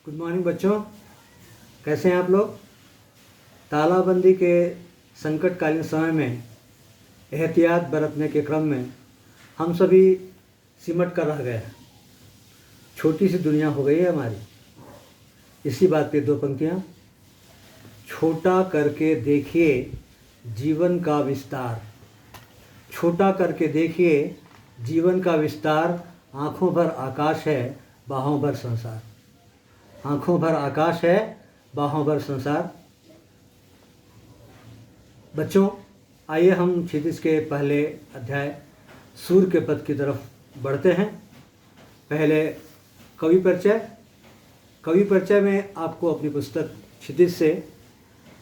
Good morning बच्चों, कैसे हैं आप लोग। तालाबंदी के संकटकालीन समय में एहतियात बरतने के क्रम में हम सभी सिमट कर रह गए। छोटी सी दुनिया हो गई है हमारी। इसी बात पे दो पंक्तियाँ। छोटा करके देखिए जीवन का विस्तार, छोटा करके देखिए जीवन का विस्तार। आँखों भर आकाश है, बाहों भर संसार। आँखों भर आकाश है, बाहों भर संसार। बच्चों, आइए हम क्षितिज के पहले अध्याय सूर्य के पद की तरफ बढ़ते हैं। पहले कवि परिचय। कवि परिचय में आपको अपनी पुस्तक क्षितिज से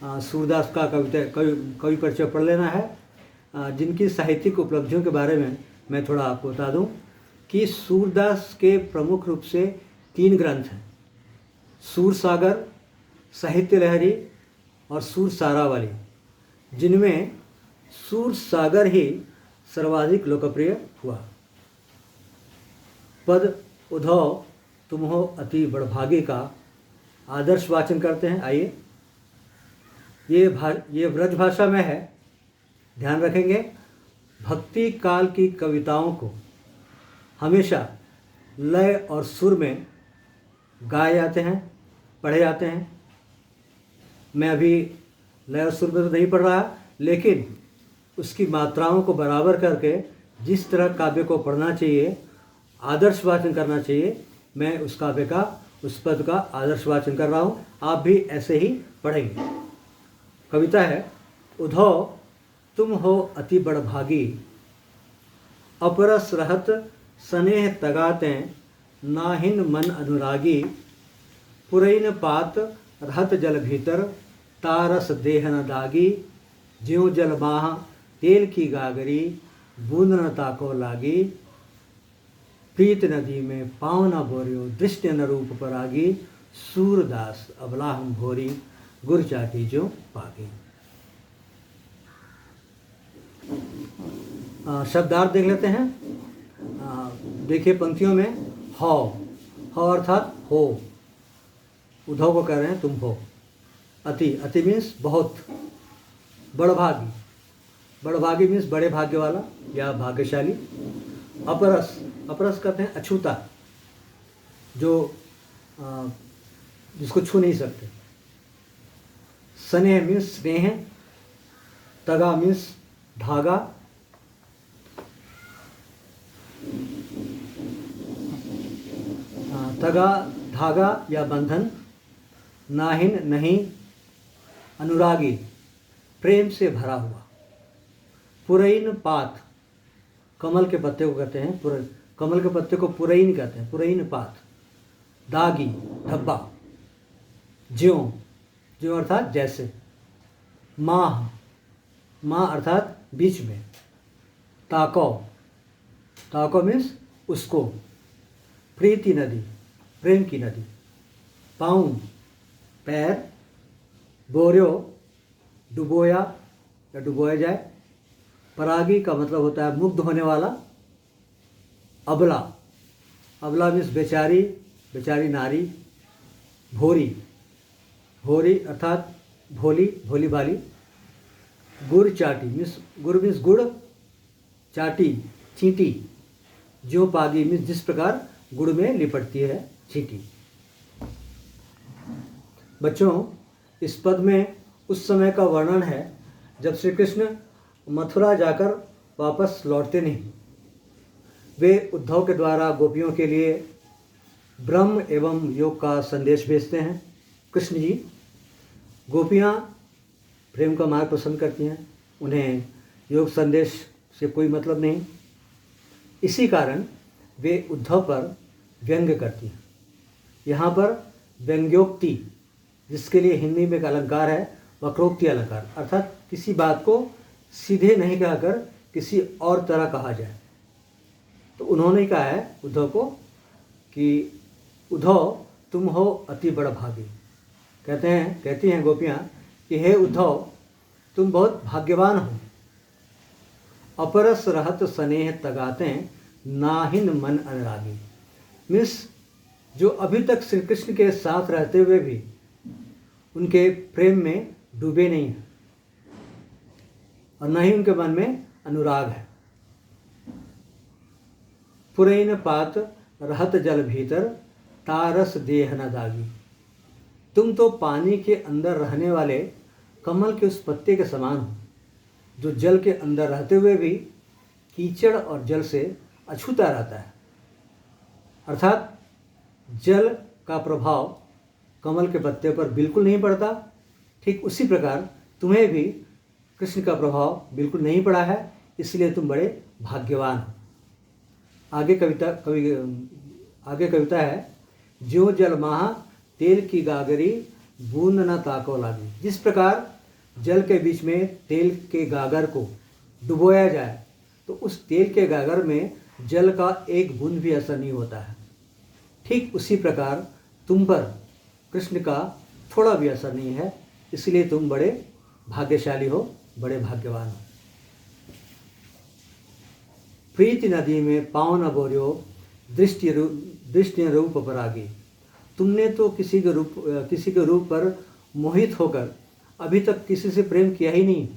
सूरदास का कवि परिचय पढ़ लेना है। जिनकी साहित्यिक उपलब्धियों के बारे में मैं थोड़ा आपको बता दूं कि सूरदास के प्रमुख रूप से 3 ग्रंथ हैं: सूरसागर, साहित्य लहरी और सूर सारावली, जिनमें सूरसागर ही सर्वाधिक लोकप्रिय हुआ। पद उद्धव तुम हो अति बड़भागी का आदर्श वाचन करते हैं। आइए, ये ब्रज भाषा में है, ध्यान रखेंगे। भक्ति काल की कविताओं को हमेशा लय और सुर में गाए जाते हैं, पढ़े जाते हैं। मैं अभी लय और सुर में तो नहीं पढ़ रहा, लेकिन उसकी मात्राओं को बराबर करके जिस तरह काव्य को पढ़ना चाहिए, आदर्श वाचन करना चाहिए, मैं उस काव्य का, उस पद का आदर्श वाचन कर रहा हूँ। आप भी ऐसे ही पढ़ेंगे। कविता है: उद्धव तुम हो अति बड़भागी, अपरस रहत स्नेह तगाते, नाहिन मन अनुरागी, पुरैन पात रहत जल भीतर, तारस देह न दागी, ज्यों जल माह तेल की गागरी, बूंद न ताको लागी, प्रीत नदी में पाँव न बोरियो, दृष्टि न रूप परागी, सूरदास अबला हम भोरी, गुर चाटी जो पागी। शब्दार्थ देख लेते हैं। देखिए पंक्तियों में हौ अर्थात हो, उद्धव को कह रहे हैं तुम हो। अति मीन्स बहुत। बड़भागी मीन्स बड़े भाग्य वाला या भाग्यशाली। अपरस कहते हैं अछूता, जो जिसको छू नहीं सकते। स्नेह मीन्स स्नेह। तगा मीन्स धागा। तगा धागा या बंधन। नाहिन नहीं, अनुरागी प्रेम से भरा हुआ। पुरैन पात, कमल के पत्ते को कहते हैं, कमल के पत्ते को पुरैन कहते हैं, पुरैन पात। दागी धब्बा। ज्यों अर्थात जैसे। माह अर्थात बीच में। ताको मीन्स उसको। प्रीति नदी, प्रेम की नदी। पाँव पैर। बोर्यो डुबोया या डुबोया जाए। परागी का मतलब होता है मुग्ध होने वाला। अबला मीन्स बेचारी नारी। भोरी अर्थात भोली भाली। गुड़ चाटी मीन्स गुड़। चाटी चींटी। जो पागी मीन्स जिस प्रकार गुड़ में लिपटती है चींटी। बच्चों, इस पद में उस समय का वर्णन है जब श्री कृष्ण मथुरा जाकर वापस लौटते नहीं। वे उद्धव के द्वारा गोपियों के लिए ब्रह्म एवं योग का संदेश भेजते हैं। कृष्ण जी, गोपियाँ प्रेम का मार्ग पसंद करती हैं, उन्हें योग संदेश से कोई मतलब नहीं। इसी कारण वे उद्धव पर व्यंग्य करती हैं। यहाँ पर व्यंग्योक्ति, जिसके लिए हिंदी में एक अलंकार है वक्रोक्ति अलंकार, अर्थात किसी बात को सीधे नहीं कहकर किसी और तरह कहा जाए। तो उन्होंने कहा है उद्धव को कि उद्धव तुम हो अति बड़भागी। कहती हैं गोपियाँ कि हे उद्धव, तुम बहुत भाग्यवान हो। अपरस रहत स्नेह तगाते, नाहिन मन अनुरागी मीन्स जो अभी तक श्री कृष्ण के साथ रहते हुए भी उनके प्रेम में डूबे नहीं हैं और न ही उनके मन में अनुराग है। पुरैन पात रहत जल भीतर तारस देह न दागी। तुम तो पानी के अंदर रहने वाले कमल के उस पत्ते के समान हो जो जल के अंदर रहते हुए भी कीचड़ और जल से अछूता रहता है। अर्थात जल का प्रभाव कमल के पत्ते पर बिल्कुल नहीं पड़ता। ठीक उसी प्रकार तुम्हें भी कृष्ण का प्रभाव बिल्कुल नहीं पड़ा है, इसलिए तुम बड़े भाग्यवान हो। आगे कविता है, ज्यों जल माह तेल की गागरी बूंद न ताको लागी। जिस प्रकार जल के बीच में तेल के गागर को डुबोया जाए तो उस तेल के गागर में जल का एक बूंद भी असर नहीं होता है, ठीक उसी प्रकार तुम पर कृष्ण का थोड़ा भी असर नहीं है, इसलिए तुम बड़े भाग्यशाली हो, बड़े भाग्यवान हो। प्रीति नदी में पाँव न बोरियो दृष्टि रूप परागी। तुमने तो किसी के रूप पर मोहित होकर अभी तक किसी से प्रेम किया ही नहीं,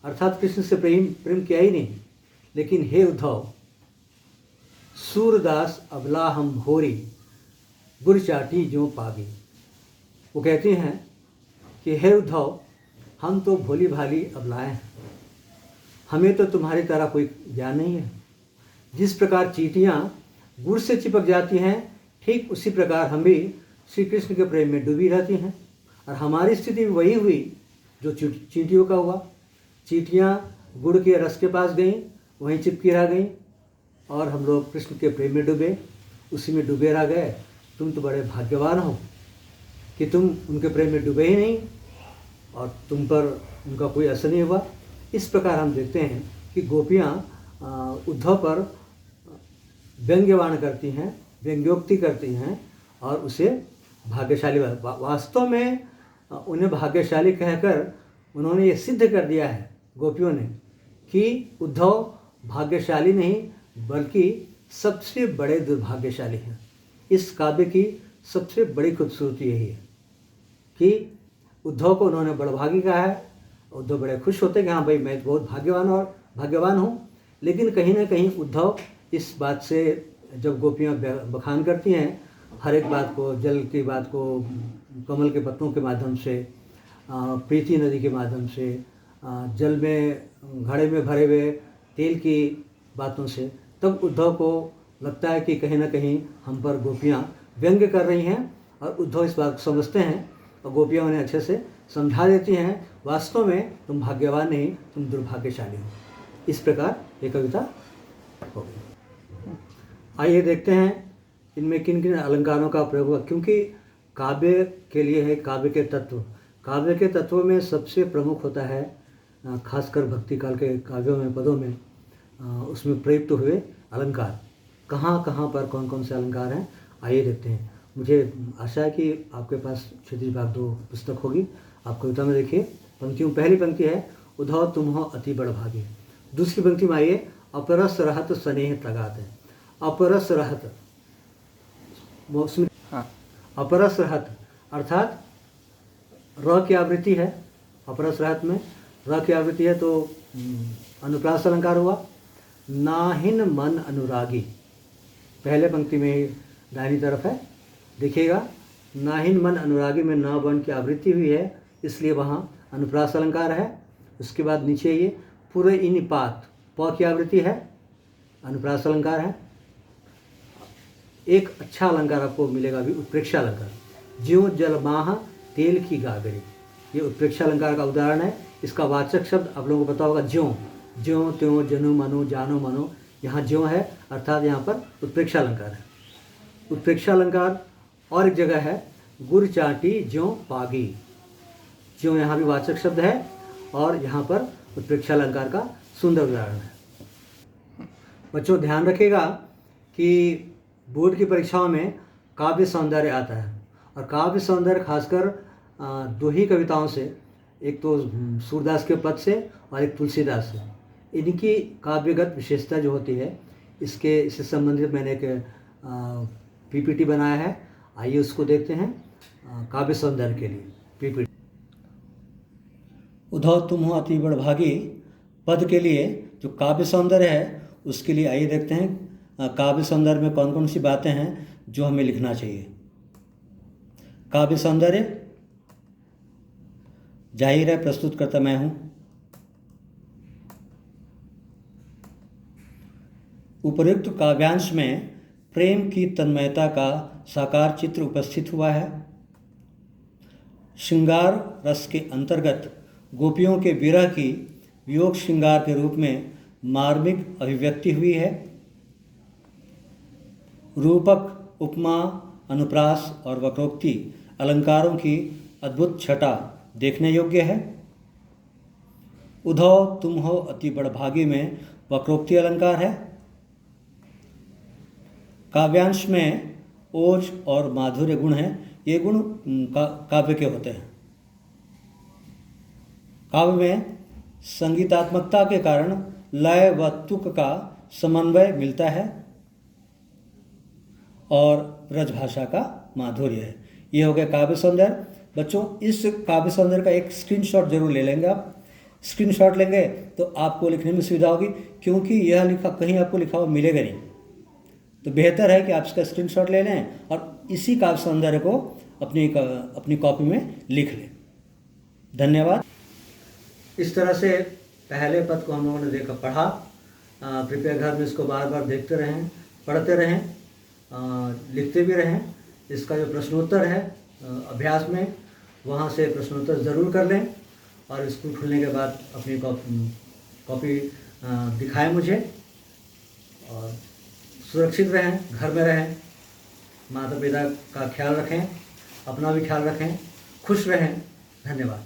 अर्थात कृष्ण से प्रेम किया ही नहीं। लेकिन हे उद्धव, सूरदास अबला हम भोरी गुर चाटी जो पागी। वो कहते हैं कि हे उद्धव, हम तो भोली भाली अबलाएं हैं, हमें तो तुम्हारी तरह कोई ज्ञान नहीं है। जिस प्रकार चींटियाँ गुड़ से चिपक जाती हैं, ठीक उसी प्रकार हम भी श्री कृष्ण के प्रेम में डूबी रहती हैं और हमारी स्थिति वही हुई जो चींटियों का हुआ। चींटियाँ गुड़ के रस के पास गईं, वहीं चिपकी रह गईं और हम लोग कृष्ण के प्रेम में डूबे, उसी में डूबे रह गए। तुम तो बड़े भाग्यवान हो कि तुम उनके प्रेम में डूबे ही नहीं और तुम पर उनका कोई असर नहीं हुआ। इस प्रकार हम देखते हैं कि गोपियाँ उद्धव पर व्यंग्यवान करती हैं, व्यंग्योक्ति करती हैं और उसे भाग्यशाली वास्तव में उन्हें भाग्यशाली कहकर उन्होंने ये सिद्ध कर दिया है गोपियों ने कि उद्धव भाग्यशाली नहीं बल्कि सबसे बड़े दुर्भाग्यशाली हैं। इस काव्य की सबसे बड़ी खूबसूरती यही है कि उद्धव को उन्होंने बड़भागी कहा है। उद्धव बड़े खुश होते हैं कि हाँ भाई मैं बहुत भाग्यवान हूँ। लेकिन कहीं ना कहीं उद्धव इस बात से, जब गोपियाँ बखान करती हैं हर एक बात को, जल की बात को कमल के पत्तों के माध्यम से, प्रीति नदी के माध्यम से, जल में घड़े में भरे हुए तेल की बातों से, तब उद्धव को लगता है कि कहीं ना कहीं हम पर गोपियाँ व्यंग्य कर रही हैं और उद्धव इस बात को समझते हैं और गोपियाँ उन्हें अच्छे से समझा देती हैं, वास्तव में तुम भाग्यवान नहीं, तुम दुर्भाग्यशाली हो। इस प्रकार ये कविता हो गई। आइए देखते हैं इनमें किन किन अलंकारों का प्रयोग हुआ, क्योंकि काव्य के लिए है काव्य के तत्व। काव्य के तत्वों में सबसे प्रमुख होता है, खासकर भक्ति काल के काव्यों में, पदों में, उसमें प्रयुक्त हुए अलंकार। कहाँ कहाँ पर कौन कौन से अलंकार हैं, आइए देखते हैं। मुझे आशा है कि आपके पास क्षितिज भाग 2 पुस्तक होगी। आप कविता में देखिए पंक्तियों, पहली पंक्ति है, उद्धव तुम हो अति बड़भागी। दूसरी पंक्ति में आइए, अपरस रहत स्नेह तगात है। अपरस रहत, उसमें अपरस रहत अर्थात र की आवृत्ति है। अपरस रहत में र की आवृत्ति है तो अनुप्रास अलंकार हुआ। नाहिन मन अनुरागी, पहले पंक्ति में दाहिनी तरफ है, देखिएगा नाहिन मन अनुरागी में न वर्ण की आवृत्ति हुई है, इसलिए वहाँ अनुप्रास अलंकार है। उसके बाद नीचे ये पूरे इन पात, प की आवृत्ति है, अनुप्रास अलंकार है। एक अच्छा अलंकार आपको मिलेगा भी, उत्प्रेक्षा अलंकार। ज्यों जलमाह तेल की गागरी, ये उत्प्रेक्षा अलंकार का उदाहरण है। इसका वाचक शब्द आप लोगों को पता होगा, ज्यों, ज्यों त्यों जनु मनु जानो मनो, यहाँ ज्यों है अर्थात यहाँ पर उत्प्रेक्षा अलंकार है। उत्प्रेक्षा अलंकार और एक जगह है, गुर चाटी ज्यों पागी, ज्यों यहाँ भी वाचक शब्द है और यहाँ पर उत्प्रेक्षा अलंकार का सुंदर उदाहरण है। बच्चों ध्यान रखिएगा कि बोर्ड की परीक्षाओं में काव्य सौंदर्य आता है और काव्य सौंदर्य खासकर 2 ही कविताओं से, एक तो सूरदास के पद से और एक तुलसीदास से। इनकी काव्यगत विशेषता जो होती है, इससे संबंधित मैंने एक पीपीटी बनाया है, आइए उसको देखते हैं। काव्य सौंदर्य के लिए पीपीटी। उद्धव तुम हो अति बड़भागी पद के लिए जो काव्य सौंदर्य है उसके लिए आइए देखते हैं काव्य सौंदर्य में कौन कौन सी बातें हैं जो हमें लिखना चाहिए। काव्य सौंदर्य, जाहिर है प्रस्तुत करता मैं हूँ। उपर्युक्त काव्यांश में प्रेम की तन्मयता का साकार चित्र उपस्थित हुआ है। श्रृंगार रस के अंतर्गत गोपियों के विरह की वियोग श्रृंगार के रूप में मार्मिक अभिव्यक्ति हुई है। रूपक, उपमा, अनुप्रास और वक्रोक्ति अलंकारों की अद्भुत छटा देखने योग्य है। उद्धव तुम हो अति बड़भागी में वक्रोक्ति अलंकार है। काव्यांश में ओज और माधुर्य गुण हैं। ये गुण काव्य के होते हैं। काव्य में संगीतात्मकता के कारण लय व तुक का समन्वय मिलता है और ब्रजभाषा का माधुर्य है। ये हो गया काव्य सौंदर्य। बच्चों, इस काव्य सौंदर्य का एक स्क्रीनशॉट जरूर ले लेंगे आप। स्क्रीनशॉट लेंगे तो आपको लिखने में सुविधा होगी, क्योंकि यह लिखा कहीं आपको लिखा हुआ मिलेगा नहीं। तो बेहतर है कि आप इसका स्क्रीनशॉट ले लें और इसी काव्य सौंदर्य को अपनी कॉपी में लिख लें। धन्यवाद। इस तरह से पहले पद को हम लोगों ने देखा, पढ़ा। कृपया घर में इसको बार बार देखते रहें, पढ़ते रहें, लिखते भी रहें। इसका जो प्रश्नोत्तर है अभ्यास में, वहाँ से प्रश्नोत्तर ज़रूर कर लें और स्कूल खुलने के बाद अपनी कॉपी दिखाएं मुझे। और सुरक्षित रहें, घर में रहें, माता पिता का ख्याल रखें, अपना भी ख्याल रखें, खुश रहें। धन्यवाद।